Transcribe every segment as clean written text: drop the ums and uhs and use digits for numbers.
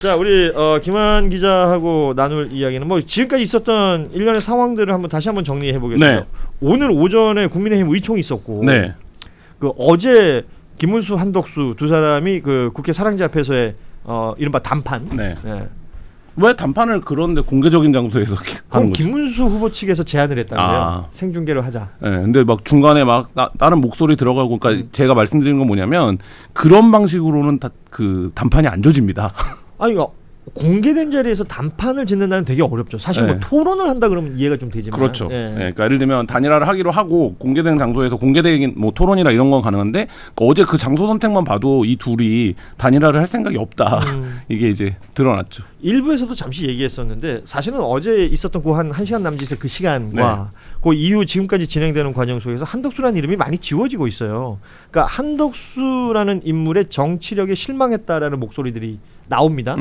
자, 우리 김한 기자하고 나눌 이야기는 뭐 지금까지 있었던 일련의 상황들을 다시 한번 정리해 보겠습니다. 네. 오늘 오전에 국민의힘 의총이 있었고, 네. 그 어제 김문수, 한덕수 두 사람이 그 국회 사랑제 앞에서의 이른바 단판. 네. 네. 왜 단판을 그런데 공개적인 장소에서 하는 거지? 김문수 후보 측에서 제안을 했다고요. 생중계를 하자. 네, 근데 막 중간에 막 다른 목소리 들어가고, 그러니까 제가 말씀드리는 건 뭐냐면 그런 방식으로는 그 단판이 안 조집니다. 아니, 공개된 자리에서 단판을 짓는다는 되게 어렵죠. 사실 뭐 네. 토론을 한다 그러면 이해가 좀 되지만. 그렇죠. 네. 네, 그러니까 예를 들면 단일화를 하기로 하고 공개된 장소에서 공개된 뭐 토론이나 이런 건 가능한데 어제 그 장소 선택만 봐도 이 둘이 단일화를 할 생각이 없다. 이게 이제 드러났죠. 일부에서도 잠시 얘기했었는데 사실은 어제 있었던 그 한 1시간 남짓의 그 시간과 그 이후 지금까지 진행되는 과정 속에서 한덕수라는 이름이 많이 지워지고 있어요. 그러니까 한덕수라는 인물의 정치력에 실망했다라는 목소리들이 나옵니다.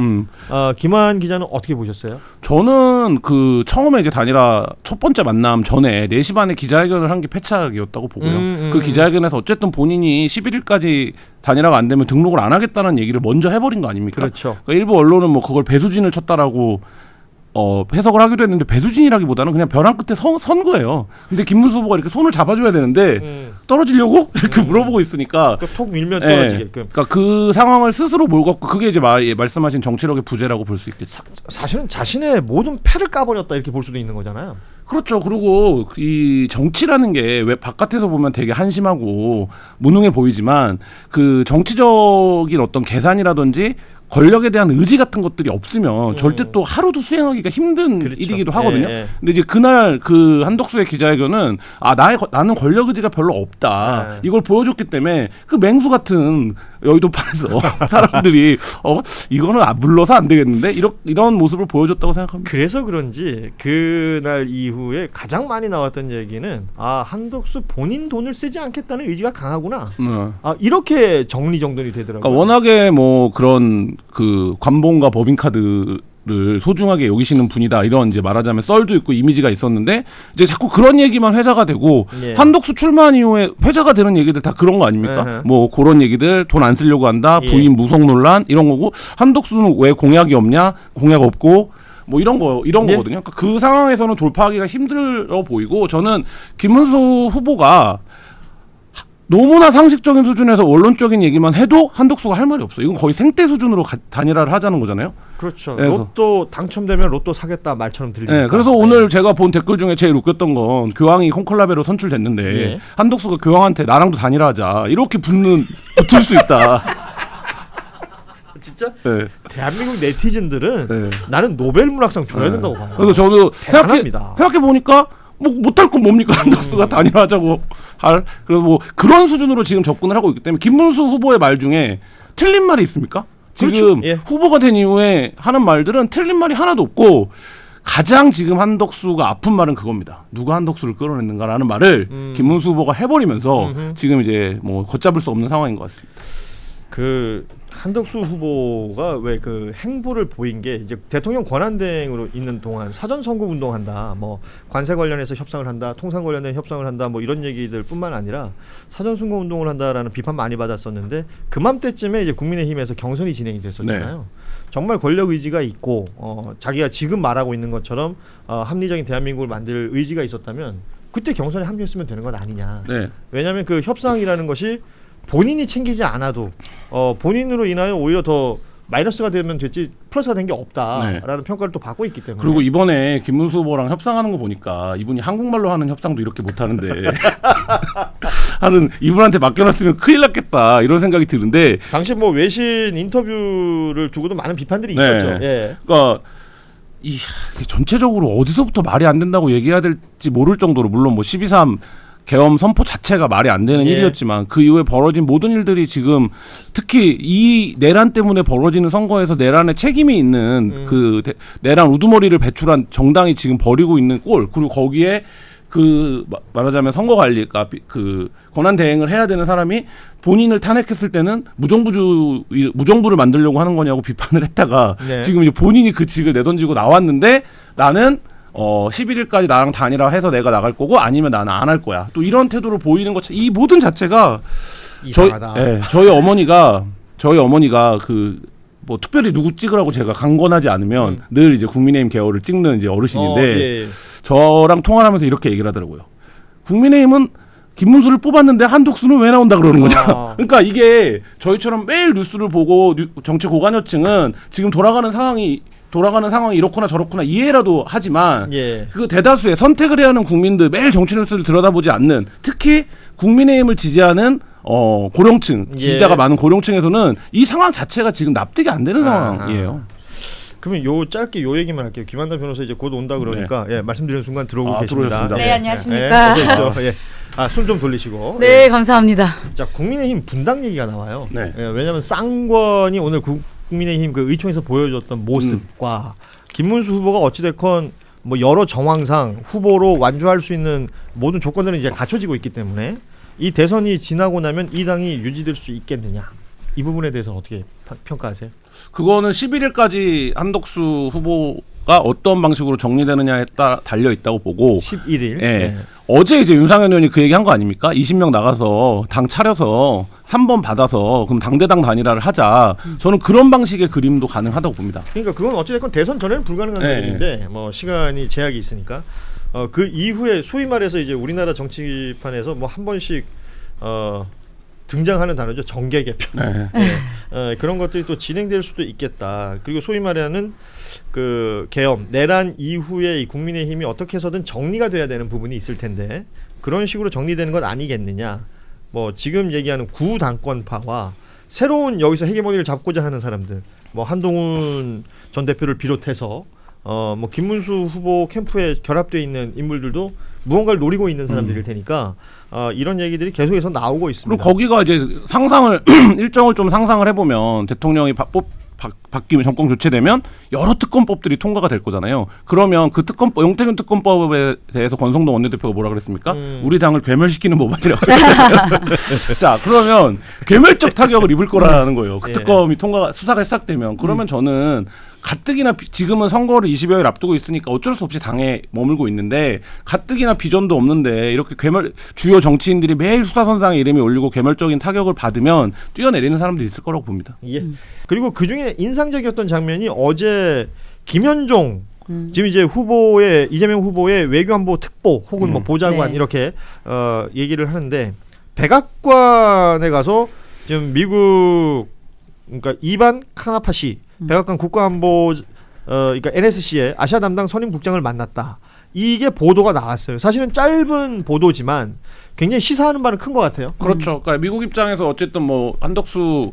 김한 기자는 어떻게 보셨어요? 저는 그 처음에 이제 단일화 첫 번째 만남 전에 4시 반에 기자회견을 한 게 패착이었다고 보고요. 그 기자회견에서 어쨌든 본인이 11일까지 단일화가 안 되면 등록을 안 하겠다는 얘기를 먼저 해버린 거 아닙니까? 그렇죠. 그러니까 일부 언론은 뭐 그걸 배수진을 쳤다라고 해석을 하기도 했는데 배수진이라기보다는 그냥 벼랑 끝에 선 거예요. 근데 김문수 후보가 이렇게 손을 잡아줘야 되는데 떨어지려고 이렇게 물어보고 있으니까 톡 밀면 떨어지게끔. 그러니까 그 상황을 스스로 몰고 갔고 그게 이제 말씀하신 정치력의 부재라고 볼 수 있겠죠. 사실은 자신의 모든 패를 까버렸다 이렇게 볼 수도 있는 거잖아요. 그렇죠. 그리고 이 정치라는 게 왜 바깥에서 보면 되게 한심하고 무능해 보이지만 그 정치적인 어떤 계산이라든지 권력에 대한 의지 같은 것들이 없으면 절대 또 하루도 수행하기가 힘든 그렇죠. 일이기도 하거든요. 예. 근데 이제 그날 그 한덕수의 기자회견은 나는 권력 의지가 별로 없다. 이걸 보여줬기 때문에 그 맹수 같은 여의도판에서 사람들이 이거는 물러서 안 되겠는데 이런 모습을 보여줬다고 생각합니다. 그래서 그런지 그날 이후에 가장 많이 나왔던 얘기는 한덕수 본인 돈을 쓰지 않겠다는 의지가 강하구나. 이렇게 정리정돈이 되더라고요. 그러니까 워낙에 뭐 그런 그 관봉과 법인카드를 소중하게 여기시는 분이다 이런 이제 말하자면 썰도 있고 이미지가 있었는데 이제 자꾸 그런 얘기만 회자가 되고 한덕수 출마한 이후에 회자가 되는 얘기들 다 그런 거 아닙니까? 뭐 그런 얘기들 돈 안 쓰려고 한다, 부인 무속 논란 이런 거고 한덕수는 왜 공약이 없냐, 공약 없고 뭐 이런 거거든요. 그러니까 그 상황에서는 돌파하기가 힘들어 보이고 저는 김문수 후보가 너무나 상식적인 수준에서 원론적인 얘기만 해도 한덕수가 할 말이 없어요. 이건 거의 생떼 수준으로 단일화를 하자는 거잖아요. 그렇죠. 로또 당첨되면 로또 사겠다 말처럼 들리니까. 네, 그래서 오늘 제가 본 댓글 중에 제일 웃겼던 건 교황이 콘클라베로 선출됐는데 한덕수가 교황한테 나랑도 단일화하자 이렇게 붙을 수 있다. 진짜 대한민국 네티즌들은 나는 노벨 문학상 줘야 된다고 봐요. 그래서 저도 대단합니다. 생각해 보니까 뭐 못할 건 뭡니까? 한덕수가 단일화하자고 그래서 뭐 그런 수준으로 지금 접근을 하고 있기 때문에 김문수 후보의 말 중에 틀린 말이 있습니까? 지금 그렇죠. 후보가 된 이후에 하는 말들은 틀린 말이 하나도 없고 가장 지금 한덕수가 아픈 말은 그겁니다. 누가 한덕수를 끌어냈는가라는 말을 김문수 후보가 해버리면서 지금 이제 뭐 걷잡을 수 없는 상황인 것 같습니다. 그 한덕수 후보가 왜 그 행보를 보인 게 이제 대통령 권한대행으로 있는 동안 사전 선거 운동한다, 뭐 관세 관련해서 협상을 한다, 통상 관련된 협상을 한다, 뭐 이런 얘기들뿐만 아니라 사전 선거 운동을 한다라는 비판 많이 받았었는데 그맘때쯤에 이제 국민의힘에서 경선이 진행이 됐었잖아요. 정말 권력 의지가 있고 자기가 지금 말하고 있는 것처럼 합리적인 대한민국을 만들 의지가 있었다면 그때 경선에 합류했으면 되는 것 아니냐. 왜냐하면 그 협상이라는 것이 본인이 챙기지 않아도 본인으로 인하여 오히려 더 마이너스가 되면 됐지 플러스가 된 게 없다라는 평가를 또 받고 있기 때문에. 그리고 이번에 김문수 후보랑 협상하는 거 보니까 이분이 한국말로 하는 협상도 이렇게 못하는데 이분한테 맡겨놨으면 큰일 났겠다 이런 생각이 드는데 당시 뭐 외신 인터뷰를 두고도 많은 비판들이 있었죠. 그러니까 전체적으로 어디서부터 말이 안 된다고 얘기해야 될지 모를 정도로 물론 뭐 12.3 계엄 선포 자체가 말이 안 되는 일이었지만 그 이후에 벌어진 모든 일들이 특히 이 내란 때문에 벌어지는 선거에서 내란에 책임이 있는 그 내란 우두머리를 배출한 정당이 지금 벌이고 있는 꼴, 그리고 거기에 그 말하자면 선거관리가 그 권한 대행을 해야 되는 사람이 본인을 탄핵했을 때는 무정부를 만들려고 하는 거냐고 비판을 했다가 지금 이제 본인이 그 직을 내던지고 나왔는데 나는 11일까지 나랑 단일화해서 내가 나갈 거고 아니면 나는 안 할 거야. 또 이런 태도를 보이는 것, 이 모든 자체가 이상하다. 저희 어머니가 그 뭐 특별히 누구 찍으라고 제가 강권하지 않으면 늘 이제 국민의힘 계열을 찍는 이제 어르신인데 예. 저랑 통화를 하면서 이렇게 얘기를 하더라고요. 국민의힘은 김문수를 뽑았는데 한독수는 왜 나온다 그러는 거냐. 그러니까 이게 저희처럼 매일 뉴스를 보고 정치 고관여층은 지금 돌아가는 상황이 이렇구나 저렇구나 이해라도 하지만 예. 그 대다수의 선택을 해야 하는 국민들 매일 정치 뉴스를 들여다보지 않는 특히 국민의힘을 지지하는 고령층 지지자가 많은 고령층에서는 이 상황 자체가 지금 납득이 안 되는 상황이에요. 그러면 요 짧게 요 얘기만 할게요. 김한나 변호사 이제 곧 온다 그러니까 예, 말씀드리는 순간 들어오고 계십니다. 들어오셨습니다. 네, 안녕하십니까. 예. 숨 좀 돌리시고. 네, 예. 감사합니다. 자, 국민의힘 분당 얘기가 나와요. 네. 예, 왜냐하면 쌍권이 오늘 국민의힘 그 의총에서 보여줬던 모습과 김문수 후보가 어찌됐건 뭐 여러 정황상 후보로 완주할 수 있는 모든 조건들은 이제 갖춰지고 있기 때문에 이 대선이 지나고 나면 이 당이 유지될 수 있겠느냐, 이 부분에 대해서 어떻게 평가하세요? 그거는 11일까지 한덕수 후보가 어떤 방식으로 정리되느냐에 따라 달려 있다고 보고 11일. 예. 예. 어제 이제 윤상현 의원이 그 얘기 한 거 아닙니까? 20명 나가서 당 차려서 3번 받아서 그럼 당대당 단일화를 하자. 저는 그런 방식의 그림도 가능하다고 봅니다. 그러니까 그건 어찌됐건 대선 전에는 불가능한 네. 일인데 뭐 시간이 제약이 있으니까 그 이후에 소위 말해서 이제 우리나라 정치판에서 뭐 한 번씩 등장하는 단어죠. 정계 개편. 네. 그런 것들이 또 진행될 수도 있겠다. 그리고 소위 말하는 그 계엄 내란 이후에 이 국민의힘이 어떻게 해서든 정리가 돼야 되는 부분이 있을 텐데 그런 식으로 정리되는 건 아니겠느냐. 뭐 지금 얘기하는 구당권파와 새로운 여기서 헤게모니를 잡고자 하는 사람들, 뭐 한동훈 전 대표를 비롯해서 뭐 김문수 후보 캠프에 결합되어 있는 인물들도 무언가를 노리고 있는 사람들일 테니까 이런 얘기들이 계속해서 나오고 있습니다. 그리고 거기가 이제 상상을 일정을 좀 상상을 해보면 대통령이 바뀌면 정권 교체되면 여러 특검법들이 통과가 될 거잖아요. 그러면 그 특검법 영태균 특검법에 대해서 권성동 원내대표가 뭐라 그랬습니까? 우리 당을 괴멸시키는 법안이라고. 자, 그러면 괴멸적 타격을 입을 거라는 거예요. 그 특검이 수사가 시작되면 그러면 저는 가뜩이나 지금은 선거를 20여일 앞두고 있으니까 어쩔 수 없이 당에 머물고 있는데 가뜩이나 비전도 없는데 이렇게 주요 정치인들이 매일 수사선상에 이름이 올리고 괴멸적인 타격을 받으면 뛰어내리는 사람들이 있을 거라고 봅니다. 예. 그리고 그 중에 인상적이었던 장면이 어제 김현종 지금 이제 이재명 후보의 외교안보 특보 혹은 뭐 보좌관 네. 이렇게 얘기를 하는데 백악관에 가서 지금 미국 그러니까 이반 카나파시 백악관 국가안보 그러니까 NSC의 아시아 담당 선임 국장을 만났다. 이게 보도가 나왔어요. 사실은 짧은 보도지만 굉장히 시사하는 바는 큰 것 같아요. 그렇죠. 그러니까 미국 입장에서 어쨌든 뭐 한덕수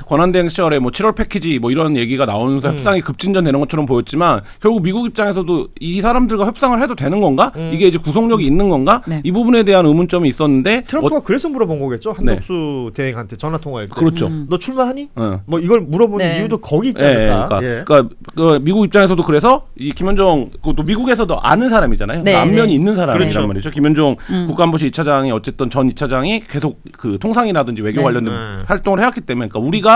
권한대행 시절에 뭐 7월 패키지 뭐 이런 얘기가 나오면서 협상이 급진전되는 것처럼 보였지만 결국 미국 입장에서도 이 사람들과 협상을 해도 되는 건가? 이게 이제 구속력이 있는 건가? 네. 이 부분에 대한 의문점이 있었는데 트럼프가 그래서 물어본 거겠죠. 한덕수 대행한테 전화 통화할 때. 그렇죠. 너 출마하니? 어. 뭐 이걸 물어보는 네. 이유도 거기 있지 예, 않을까? 그러니까 그 미국 입장에서도 그래서 이 김현종 그것도 미국에서도 아는 사람이잖아요. 네, 안면이 네. 있는 사람이란 그렇죠. 말이죠. 김현종 국가안보실 2차장이 어쨌든 전 2차장이 계속 그 통상이라든지 외교 네. 관련된 네. 활동을 해왔기 때문에 그러니까 우리가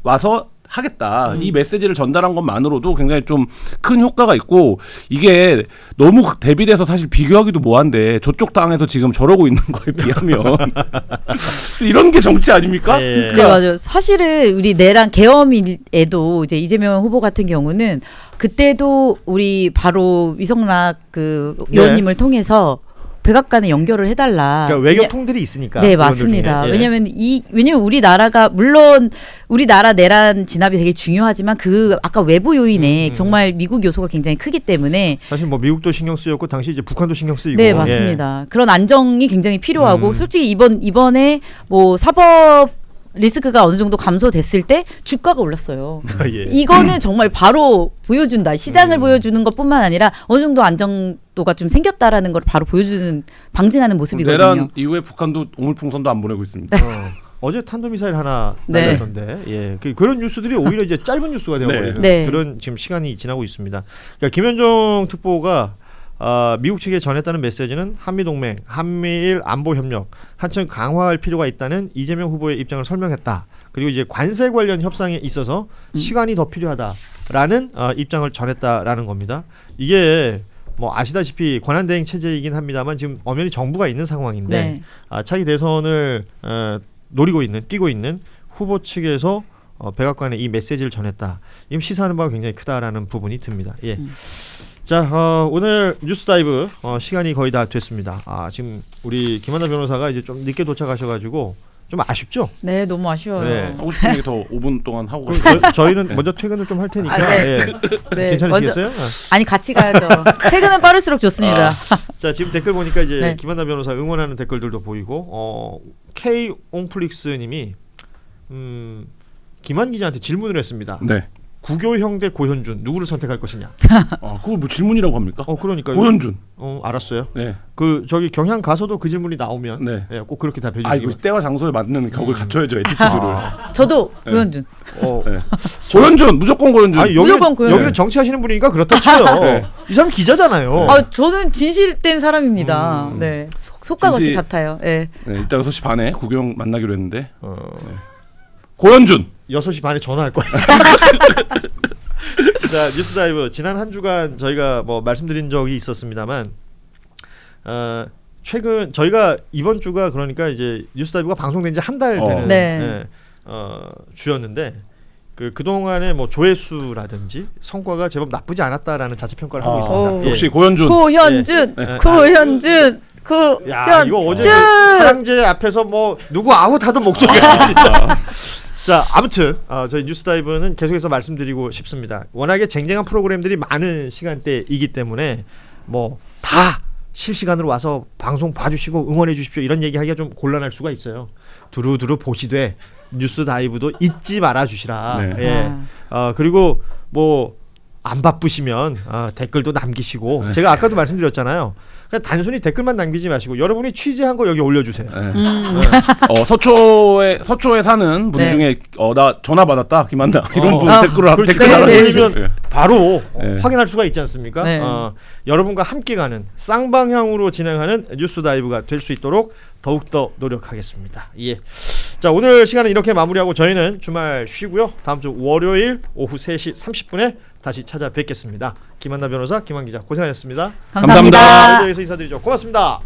와서 하겠다. 이 메시지를 전달한 것만으로도 굉장히 좀 큰 효과가 있고 이게 너무 대비돼서 사실 비교하기도 뭐한데 저쪽 당에서 지금 저러고 있는 거에 비하면 이런 게 정치 아닙니까? 예. 네, 맞아요. 사실은 우리 내란 계엄에도 이제 이재명 후보 같은 경우는 그때도 우리 바로 위성락 그 네. 의원님을 통해서 백악관에 연결을 해달라. 그러니까 외교 통들이 있으니까. 네, 그분들 맞습니다. 중에. 예. 왜냐면 우리나라가 물론 우리나라 내란 진압이 되게 중요하지만 그 아까 외부 요인에 정말 미국 요소가 굉장히 크기 때문에 사실 뭐 미국도 신경 쓰였고 당시 이제 북한도 신경 쓰이고. 네, 맞습니다. 그런 안정이 굉장히 필요하고 음. 솔직히 이번에 뭐 사법 리스크가 어느 정도 감소됐을 때 주가가 올랐어요. 예. 이거는 정말 바로 보여준다. 시장을 보여주는 것뿐만 아니라 어느 정도 안정도가 좀 생겼다라는 걸 바로 보여주는 방증하는 모습이거든요. 내란 이후에 북한도 오물풍선도 안 보내고 있습니다. 어제 탄도미사일 하나 네. 날렸던데, 예, 그런 뉴스들이 오히려 이제 짧은 뉴스가 되어버리는 네. 그런 지금 시간이 지나고 있습니다. 그러니까 김현종 특보가 미국 측에 전했다는 메시지는 한미동맹, 한미일 안보협력 한층 강화할 필요가 있다는 이재명 후보의 입장을 설명했다. 그리고 이제 관세 관련 협상에 있어서 시간이 더 필요하다라는 입장을 전했다라는 겁니다. 이게 뭐 아시다시피 권한대행 체제이긴 합니다만 지금 엄연히 정부가 있는 상황인데 네. 차기 대선을 뛰고 있는 후보 측에서 백악관에 이 메시지를 전했다. 이건 시사하는 바가 굉장히 크다라는 부분이 듭니다. 예. 자, 오늘 뉴스 다이브 시간이 거의 다 됐습니다. 지금 우리 김한나 변호사가 이제 좀 늦게 도착하셔가지고 좀 아쉽죠? 네, 너무 아쉬워요. 네. 하고 싶은 얘기 더 5분 동안 하고 그럼 저희는 먼저 퇴근을 좀 할 테니까 네. 예. 괜찮으시겠어요? 아니 같이 가야죠. 퇴근은 빠를수록 좋습니다. 자, 지금 댓글 보니까 이제 네. 김한나 변호사 응원하는 댓글들도 보이고 K 옹플릭스님이 김한 기자한테 질문을 했습니다. 네. 구교형 대 고현준 누구를 선택할 것이냐? 그걸 뭐 질문이라고 합니까? 그러니까 고현준. 알았어요. 네. 그 저기 경향 가서도 그 질문이 나오면 네. 예, 꼭 그렇게 답해 이거 주시고. 때와 장소에 맞는 격을 갖춰야죠, 에티튜드를. 저도 고현준. 네. 고현준, 무조건 고현준. 아니, 무조건 고현준. 여기는 정치하시는 분이니까 그렇다 쳐요. 네. 이 사람 기자잖아요. 저는 진실된 사람입니다. 네, 속과 겉이 진실. 같아요. 네. 네, 이따 6시 반에 구경 만나기로 했는데. 고현준. 6시 반에 전화할 거예요. 자, 뉴스다이브 지난 한 주간 저희가 뭐 말씀드린 적이 있었습니다만 최근 저희가 이번 주가 그러니까 이제 뉴스다이브가 방송된 지 한 달 되는 네. 주였는데 그동안의 뭐 조회수라든지 성과가 제법 나쁘지 않았다라는 자체 평가를 하고 있습니다. 예. 역시 고현준. 고현준, 네. 고현준, 야, 이거 어제 고현준. 사랑제 앞에서 뭐 누구 아웃하던 목소리가 자, 아무튼 저희 뉴스다이브는 계속해서 말씀드리고 싶습니다. 워낙에 쟁쟁한 프로그램들이 많은 시간대이기 때문에 뭐 다 실시간으로 와서 방송 봐주시고 응원해 주십시오 이런 얘기하기가 좀 곤란할 수가 있어요. 두루두루 보시되 뉴스다이브도 잊지 말아 주시라. 네. 예. 그리고 뭐 안 바쁘시면 댓글도 남기시고 제가 아까도 말씀드렸잖아요. 그냥 단순히 댓글만 남기지 마시고 여러분이 취재한 거 여기 올려주세요. 네. 서초에 사는 분 네. 중에 나 전화 받았다 김한나 이런 분 그렇지. 댓글 네, 달아주시면 올리면 바로 네. 확인할 수가 있지 않습니까? 네. 여러분과 함께 가는 쌍방향으로 진행하는 뉴스 다이브가 될 수 있도록 더욱더 노력하겠습니다. 예. 자, 오늘 시간은 이렇게 마무리하고 저희는 주말 쉬고요. 다음 주 월요일 오후 3시 30분에 다시 찾아뵙겠습니다. 김한나 변호사, 김한 기자 고생하셨습니다. 감사합니다. 여기서 인사드리죠. 고맙습니다.